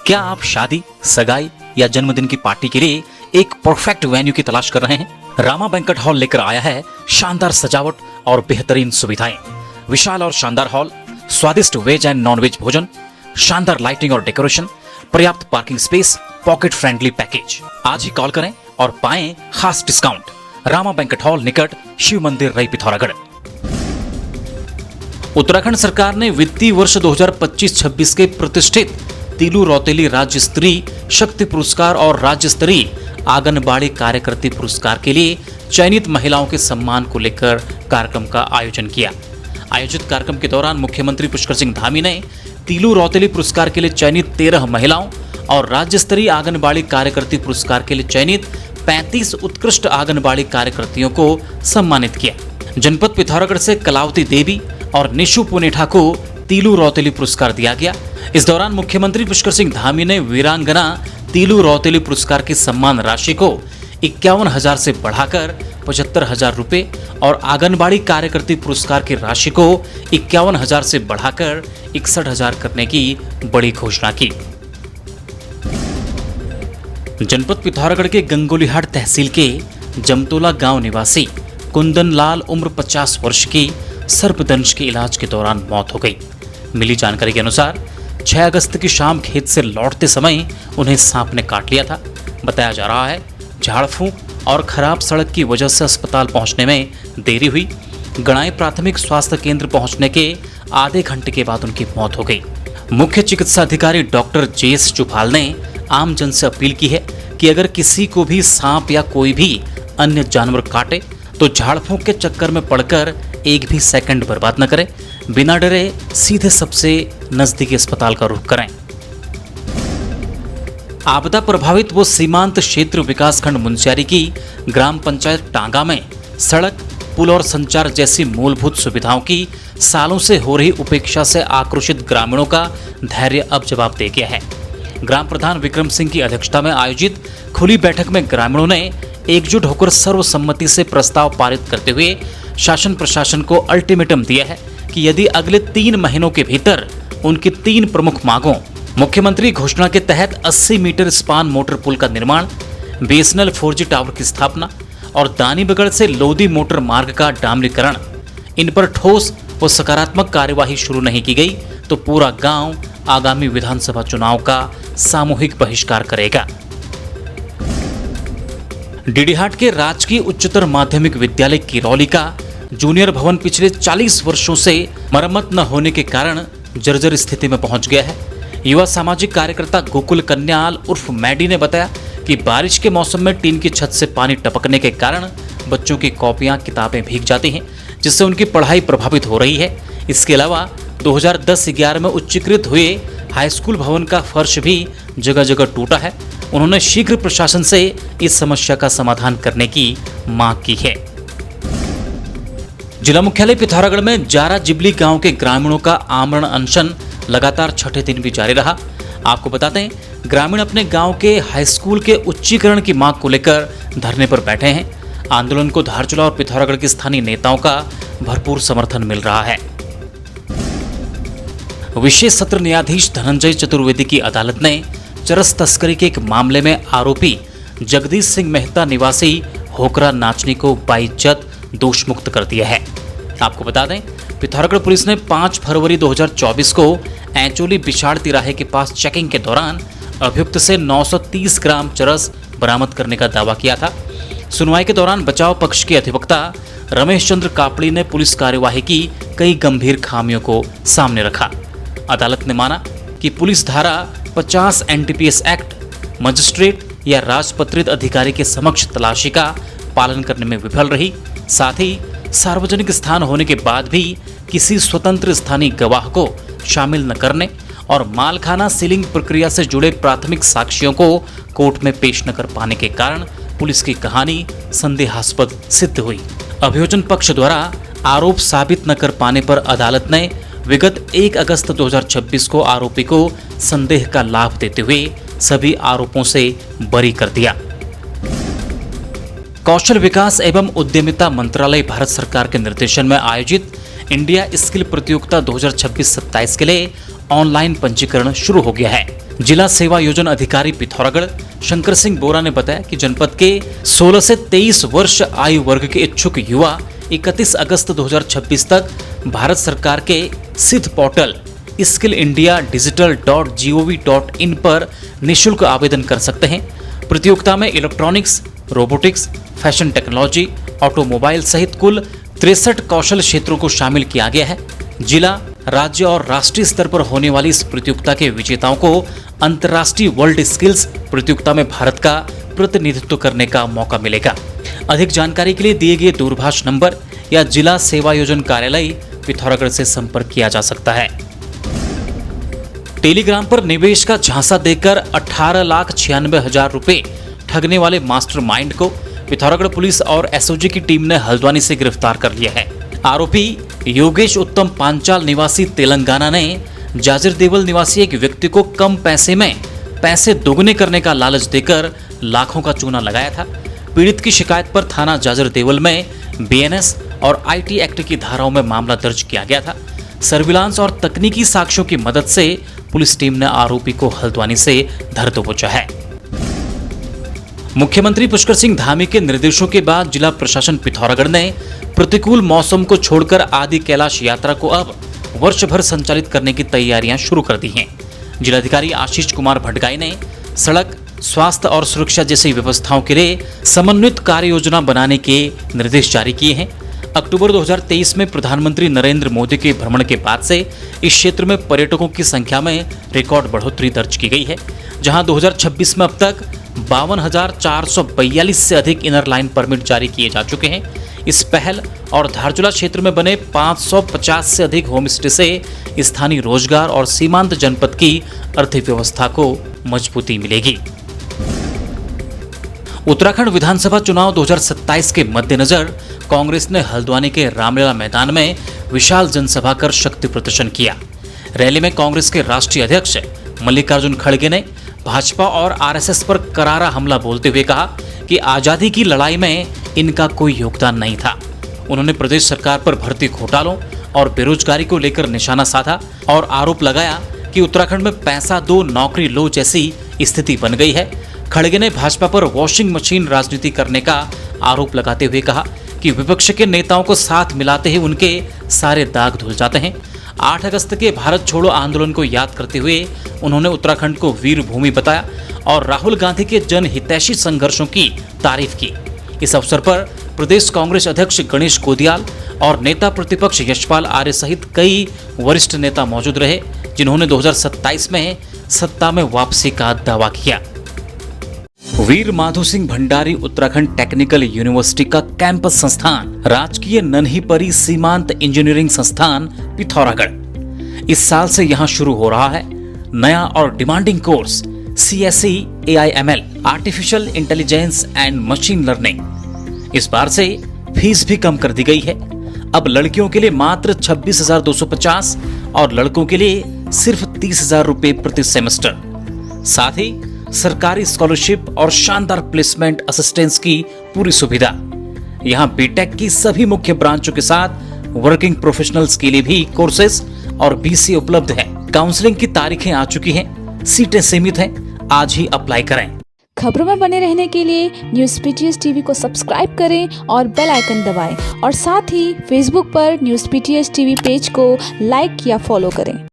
क्या आप शादी, सगाई या जन्मदिन की पार्टी के लिए एक परफेक्ट वेन्यू की तलाश कर रहे हैं? रामा बैंक्वेट हॉल लेकर आया है शानदार सजावट और बेहतरीन सुविधाएं। विशाल और शानदार हॉल, स्वादिष्ट वेज एंड नॉन वेज भोजन, शानदार लाइटिंग और डेकोरेशन, पर्याप्त parking space, pocket friendly package. आज ही कॉल करें और पाएं खास डिस्काउंट। रामा बैंक्वेट हॉल निकट शिव मंदिर रई पिथौरागढ़। उत्तराखंड सरकार ने वित्तीय वर्ष 2025-26 के प्रतिष्ठित तीलू रौतेली राज्य स्तरीय शक्ति पुरस्कार और राज्य स्तरीय आंगनबाड़ी कार्यकर्ती पुरस्कार के लिए चयनित महिलाओं के सम्मान को लेकर कार्यक्रम का आयोजन किया। आयोजित कार्यक्रम के दौरान मुख्यमंत्री पुष्कर सिंह धामी ने तीलू रौतेली पुरस्कार के लिए चयनित 13 महिलाओं और राज्य स्तरीय आंगनबाड़ी कार्यकर्ती पुरस्कार के लिए चयनित 35 उत्कृष्ट आंगनबाड़ी कार्यकर्तियों को सम्मानित किया। जनपद पिथौरागढ़ से कलावती देवी और निशु पुनेठा को तीलू रौतेली पुरस्कार दिया गया। इस दौरान मुख्यमंत्री पुष्कर सिंह धामी ने वीरांगना तीलू रौतेली पुरस्कार की सम्मान राशि को 51,000 से बढ़ाकर 75,000 रुपए और आंगनबाड़ी कार्यकर्ती पुरस्कार की राशि को 51,000 से बढ़ाकर 61,000 करने की बड़ी घोषणा की। जनपद पिथौरागढ़ के गंगोलीहाट तहसील के जमतोला गांव निवासी कुंदन लाल उम्र 50 वर्ष की सर्पदंश के इलाज के दौरान मौत हो गई। मिली जानकारी के अनुसार 6 अगस्त की शाम खेत से लौटते समय उन्हें सांप ने काट लिया था। बताया जा रहा है झाड़ फूंक और खराब सड़क की वजह से अस्पताल पहुंचने में देरी हुई। गणाई प्राथमिक स्वास्थ्य केंद्र पहुंचने के आधे घंटे के बाद उनकी मौत हो गई। मुख्य चिकित्सा अधिकारी डॉक्टर जेएस चुफाल ने आम जन से अपील की है कि अगर किसी को भी सांप या कोई भी अन्य जानवर काटे तो झाड़ फूंक के चक्कर में पड़कर एक भी सेकंड बर्बाद न करें। बिना डरे सीधे सबसे नजदीकी अस्पताल का रुख करें। आपदा प्रभावित वो सीमांत क्षेत्र विकासखंड मुनस्यारी की ग्राम पंचायत टांगा में सड़क, पुल और संचार जैसी मूलभूत सुविधाओं की सालों से हो रही उपेक्षा से आक्रोशित ग्रामीणों का धैर्य अब जवाब दे गया है। ग्राम प्रधान विक्रम सिंह की अध्यक्षता में आयोजित खुली बैठक में ग्रामीणों ने एकजुट होकर सर्वसम्मति से प्रस्ताव पारित करते हुए शासन प्रशासन को अल्टीमेटम दिया है कि यदि अगले 3 महीनों के भीतर उनकी 3 प्रमुख मांगों मुख्यमंत्री घोषणा के तहत 80 मीटर स्पान मोटर पुल का निर्माण, बीएसएनएल 4G टावर की स्थापना और दानीबगड़ से लोदी मोटर मार्ग का डामरीकरण, इन पर ठोस व सकारात्मक कार्यवाही शुरू नहीं की गई तो पूरा गांव आगामी विधानसभा चुनाव का सामूहिक बहिष्कार करेगा। डीडीहाट के राजकीय उच्चतर माध्यमिक विद्यालय किरौली का जूनियर भवन पिछले 40 वर्षों से मरम्मत न होने के कारण जर्जर स्थिति में पहुंच गया है। युवा सामाजिक कार्यकर्ता गोकुल कन्याल उर्फ मैडी ने बताया कि बारिश के मौसम में टीन की छत से पानी टपकने के कारण बच्चों की कॉपियां, किताबें भीग जाती हैं, जिससे उनकी पढ़ाई प्रभावित हो रही है। इसके अलावा 2010-11 में उच्चीकृत हुए हाईस्कूल भवन का फर्श भी जगह जगह टूटा है। उन्होंने शीघ्र प्रशासन से इस समस्या का समाधान करने की मांग की है। जिला मुख्यालय पिथौरागढ़ में जारा जिबली गांव के ग्रामीणों का आमरण अनशन लगातार छठे दिन भी जारी रहा। आपको बता दें, ग्रामीण अपने गांव के हाईस्कूल के उच्चीकरण की मांग को लेकर धरने पर बैठे हैं। आंदोलन को धारचूला और पिथौरागढ़ के स्थानीय नेताओं का भरपूर समर्थन मिल रहा है। विशेष सत्र न्यायाधीश धनंजय चतुर्वेदी की अदालत ने चरस तस्करी के एक मामले में आरोपी जगदीश सिंह मेहता निवासी होकरा नाचनी को बाइज्जत दोष मुक्त कर दिया है। आपको बता दें, पिथौरागढ़ पुलिस ने 5 फरवरी 2024 को ऐचोली बिछाड़ तिराहे के पास चेकिंग के दौरान अभियुक्त से 930 ग्राम चरस बरामद करने का दावा किया था। सुनवाई के दौरान बचाव पक्ष के अधिवक्ता रमेश चंद्र कापड़ी ने पुलिस कार्यवाही की कई गंभीर खामियों को सामने रखा। अदालत ने माना कि पुलिस धारा 50 एनडीपीएस एक्ट, मजिस्ट्रेट या राजपत्रित अधिकारी के समक्ष तलाशी का पालन करने में विफल रही। साथ ही सार्वजनिक स्थान होने के बाद भी किसी स्वतंत्र स्थानीय गवाह को शामिल न करने और मालखाना सीलिंग प्रक्रिया से जुड़े प्राथमिक साक्ष्यों को कोर्ट में पेश न कर पाने के कारण पुलिस की कहानी संदेहास्पद सिद्ध हुई। अभियोजन पक्ष द्वारा आरोप साबित न कर पाने पर अदालत ने विगत 1 अगस्त 2026 को आरोपी को संदेह का लाभ देते हुए सभी आरोपों से बरी कर दिया। कौशल विकास एवं उद्यमिता मंत्रालय भारत सरकार के निर्देशन में आयोजित इंडिया स्किल प्रतियोगिता 2026-27 के लिए ऑनलाइन पंजीकरण शुरू हो गया है। जिला सेवा योजना अधिकारी पिथौरागढ़ शंकर सिंह बोरा ने बताया कि जनपद के 16 से 23 वर्ष आयु वर्ग के इच्छुक युवा 31 अगस्त 2026 तक भारत सरकार के सिद्ध पोर्टल skillindiadigital.gov.in पर निःशुल्क आवेदन कर सकते हैं। प्रतियोगिता में electronics, robotics, fashion technology, automobile सहित कुल 63 कौशल क्षेत्रों को शामिल किया गया है। जिला, राज्य और राष्ट्रीय स्तर पर होने वाली इस प्रतियोगिता के विजेताओं को अंतर्राष्ट्रीय वर्ल्ड स्किल्स प्रतियोगिता में भारत का प्रतिनिधित्व करने का मौका मिलेगा। अधिक जानकारी के लिए दिए गए दूरभाष नंबर या जिला सेवा योजना कार्यालय पिथौरागढ़ से संपर्क किया जा सकता है। टेलीग्राम पर निवेश का झांसा देकर 18,96,000 रुपए ठगने वाले मास्टरमाइंड को पिथौरागढ़ पुलिस और एसओजी की टीम ने हल्द्वानी से गिरफ्तार कर लिया है। आरोपी योगेश उत्तम पांचाल निवासी तेलंगाना ने जाजिर देवल निवासी एक व्यक्ति को कम पैसे में पैसे दोगुने करने का लालच देकर लाखों का चूना लगाया था। पीड़ित की शिकायत पर थाना जाजिर देवल में बीएनएस और आईटी एक्ट की धाराओं में मामला दर्ज किया गया था। सर्विलांस और तकनीकी साक्ष्यों की मदद से पुलिस टीम ने आरोपी को हल्द्वानी से धर दबोचा है। मुख्यमंत्री पुष्कर सिंह धामी के निर्देशों के बाद जिला प्रशासन पिथौरागढ़ ने प्रतिकूल मौसम को छोड़कर आदि कैलाश यात्रा को अब वर्ष भर संचालित करने की तैयारियां शुरू कर दी हैं। जिलाधिकारी आशीष कुमार भटगाई ने सड़क, स्वास्थ्य और सुरक्षा जैसी व्यवस्थाओं के लिए समन्वित कार्य योजना बनाने के निर्देश जारी किए हैं। अक्टूबर 2023 में प्रधानमंत्री नरेंद्र मोदी के भ्रमण के बाद से इस क्षेत्र में पर्यटकों की संख्या में रिकॉर्ड बढ़ोतरी दर्ज की गई है, जहां 2026 में अब तक 52,442 से अधिक इनर लाइन परमिट जारी किए जा चुके हैं। इस पहल और धारचूला क्षेत्र में बने 550 से अधिक होम स्टे से स्थानीय रोजगार और सीमांत जनपद की अर्थव्यवस्था को मजबूती मिलेगी। उत्तराखंड विधानसभा चुनाव 2027 के मद्देनजर कांग्रेस ने हल्द्वानी के रामलीला मैदान में विशाल जनसभा कर शक्ति प्रदर्शन किया। रैली में कांग्रेस के राष्ट्रीय अध्यक्ष मल्लिकार्जुन खड़गे ने भाजपा और आरएसएस पर करारा हमला बोलते हुए कहा कि आजादी की लड़ाई में इनका कोई योगदान नहीं था। उन्होंने प्रदेश सरकार पर भर्ती घोटालों और बेरोजगारी को लेकर निशाना साधा और आरोप लगाया कि उत्तराखंड में पैसा दो नौकरी लो जैसी स्थिति बन गई है। खड़गे ने भाजपा पर वॉशिंग मशीन राजनीति करने का आरोप लगाते हुए कहा कि विपक्ष के नेताओं को साथ मिलाते ही उनके सारे दाग धुल जाते हैं। 8 अगस्त के भारत छोड़ो आंदोलन को याद करते हुए उन्होंने उत्तराखंड को वीर भूमि बताया और राहुल गांधी के जनहितैषी संघर्षों की तारीफ की। इस अवसर पर प्रदेश कांग्रेस अध्यक्ष गणेश गोदियाल और नेता प्रतिपक्ष यशपाल आर्य सहित कई वरिष्ठ नेता मौजूद रहे, जिन्होंने 2027 में सत्ता में वापसी का दावा किया। वीर माधो सिंह भंडारी उत्तराखंड टेक्निकल यूनिवर्सिटी का कैंपस संस्थान राजकीय नन्हीपरी सीमांत इंजीनियरिंग संस्थान पिथौरागढ़ इस साल से यहां शुरू हो रहा है नया और demanding course CSE AIML artificial intelligence and machine learning. इस बार से फीस भी कम कर दी गई है। अब लड़कियों के लिए मात्र 26,250 और लड़कों के लिए सिर्फ 30,000 रुपए प्रति सेमेस्टर। साथ ही सरकारी स्कॉलरशिप और शानदार प्लेसमेंट असिस्टेंस की पूरी सुविधा। यहाँ बीटेक की सभी मुख्य ब्रांचों के साथ वर्किंग प्रोफेशनल्स के लिए भी कोर्सेज और BCA उपलब्ध है। काउंसलिंग की तारीखें आ चुकी हैं, सीटें सीमित हैं। आज ही अप्लाई करें। खबरों में बने रहने के लिए न्यूज़ PTS TV को सब्सक्राइब करें और बेल आइकन दबाएं और साथ ही फेसबुक पर न्यूज़ PTS TV पेज को लाइक या फॉलो करें।